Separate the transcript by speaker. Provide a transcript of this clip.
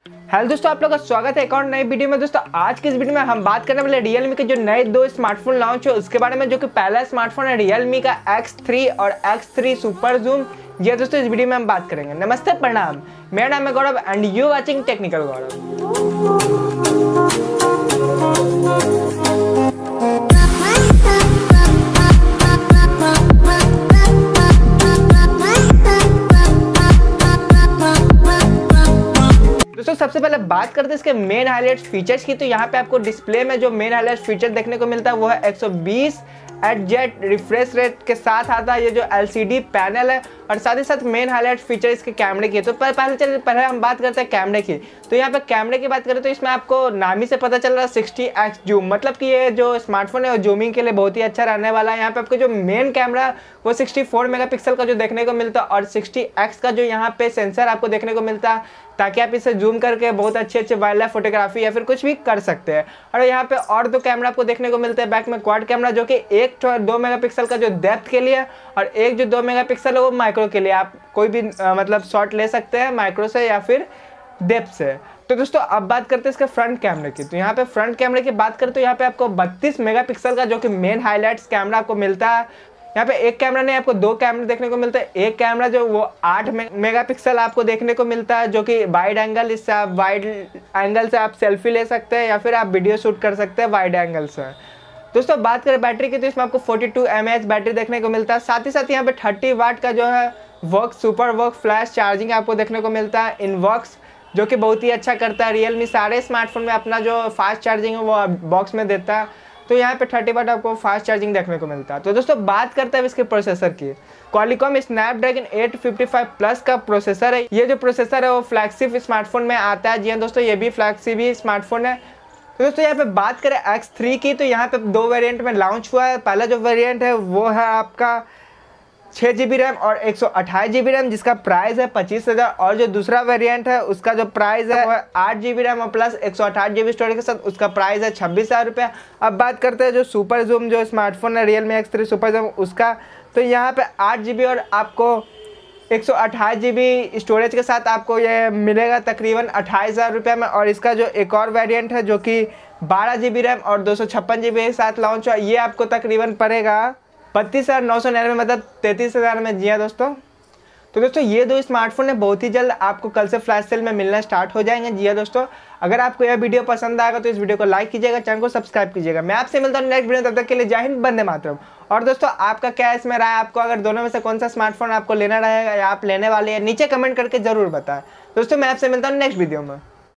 Speaker 1: Hello दोस्तों, आप लोगों का स्वागत है एक और नई वीडियो में। दोस्तों आज की इस वीडियो में हम बात करने वाले Realme के जो नए दो स्मार्टफोन लॉन्च हो उसके बारे में, जो कि पहला स्मार्टफोन है Realme का X3 और X3 SuperZoom। ये दोस्तों इस वीडियो में हम बात करेंगे। नमस्ते, प्रणाम, मेरा नाम है गौरव एंड यू वाचिंग टेक्निकल गौरव। दोस्तों सबसे पहले बात करते हैं इसके मेन हाईलाइट्स फीचर्स की। तो यहाँ पे आपको डिस्प्ले में जो मेन हाईलाइट्स फीचर देखने को मिलता है वो है 120 Hz रिफ्रेश रेट के साथ आता है ये जो LCD पैनल है, और साथ ही साथ मेन हाईलाइट फीचर इसके कैमरे की। तो पहले हम बात करते हैं कैमरे की। तो यहाँ पे कैमरे की बात करें तो इसमें आपको नाम ही से पता चल रहा है 60x जूम, मतलब कि ये जो स्मार्टफोन है वो जूमिंग के लिए बहुत ही अच्छा रहने वाला है। यहाँ पे आपको जो मेन कैमरा वो 64 मेगापिक्सल का जो देखने को मिलता है, और 60x का जो यहाँ पे सेंसर आपको देखने को मिलता है, ताकि आप इसे जूम करके बहुत अच्छे वाइल्ड लाइफ फोटोग्राफी या फिर कुछ भी कर सकते हैं। और यहाँ पे और दो कैमरा आपको देखने को मिलते हैं बैक में, क्वाड कैमरा जो कि एक 2 मेगापिक्सल का जो डेप्थ के लिए, और एक जो 2 मेगापिक्सल है वो माइक्रो के लिए। आप कोई भी मतलब शॉट ले सकते हैं माइक्रो से या फिर डेप्थ से। तो दोस्तों अब बात करते हैं इसके फ्रंट कैमरे की। तो यहाँ पे फ्रंट कैमरे की बात करें तो यहाँ पे आपको 32 मेगापिक्सल का जो कि मेन हाईलाइट्स कैमरा आपको मिलता है। यहाँ पे एक कैमरा नहीं, आपको दो कैमरे देखने को मिलते हैं। एक कैमरा जो वो 8 मेगापिक्सल आपको देखने को मिलता है, जो कि वाइड एंगल, इससे आप वाइड एंगल से आप सेल्फी ले सकते हैं या फिर आप वीडियो शूट कर सकते हैं वाइड एंगल से। दोस्तों बात करें बैटरी की तो इसमें आपको 42 mAh बैटरी देखने को मिलता है। साथ ही साथ यहाँ पे 30 वाट का जो है सुपर वर्क फ्लैश चार्जिंग आपको देखने को मिलता है इन वर्क्स, जो कि बहुत ही अच्छा करता है। Realme सारे स्मार्टफोन में अपना जो फास्ट चार्जिंग है वो बॉक्स में देता है। तो यहाँ पे 30 वाट आपको फास्ट चार्जिंग देखने को मिलता है। तो दोस्तों बात करते हैं इसके प्रोसेसर की। Qualcomm Snapdragon 855 का प्रोसेसर है। ये जो प्रोसेसर है वो फ्लैगशिप स्मार्टफोन में आता है। जी हाँ दोस्तों, ये भी फ्लैगशिप ही स्मार्टफोन है। तो दोस्तों यहाँ पे बात करें X3 की, तो यहाँ पे दो वेरिएंट में लॉन्च हुआ है। पहला जो वेरिएंट है वो है आपका 6GB रैम और 128GB रैम, जिसका प्राइस है 25,000। और जो दूसरा वेरिएंट है उसका जो प्राइस है वो है 8GB रैम और प्लस 128GB स्टोरेज के साथ, उसका प्राइस है 26,000 रुपये। अब बात करते हैं जो सुपर जूम जो स्मार्टफोन है Realme X3 सुपर जूम उसका। तो यहाँ पे 8GB और आपको 128GB स्टोरेज के साथ आपको ये मिलेगा तकरीबन 28,000 रुपये में। और इसका जो एक और वेरिएंट है जो कि 12GB रैम और 256GB के साथ लॉन्च हुआ, ये आपको तकरीबन पड़ेगा 32,999, मतलब 33,000 में। जी हाँ दोस्तों, तो दोस्तों ये दो स्मार्टफोन है बहुत ही जल्द आपको कल से फ्लैश सेल में मिलना स्टार्ट हो जाएंगे। जी हाँ दोस्तों, अगर आपको यह वीडियो पसंद आएगा तो इस वीडियो को लाइक कीजिएगा, चैनल को सब्सक्राइब कीजिएगा। मैं आपसे मिलता हूँ नेक्स्ट वीडियो, तब तक के लिए जय हिंद, वंदे मातरम। और दोस्तों आपका क्या इसमें राय, आपको अगर दोनों में से कौन सा स्मार्टफोन आपको लेना रहेगा या आप लेने वाले हैं, नीचे कमेंट करके जरूर बताएं। दोस्तों मैं आपसे मिलता हूँ नेक्स्ट वीडियो में।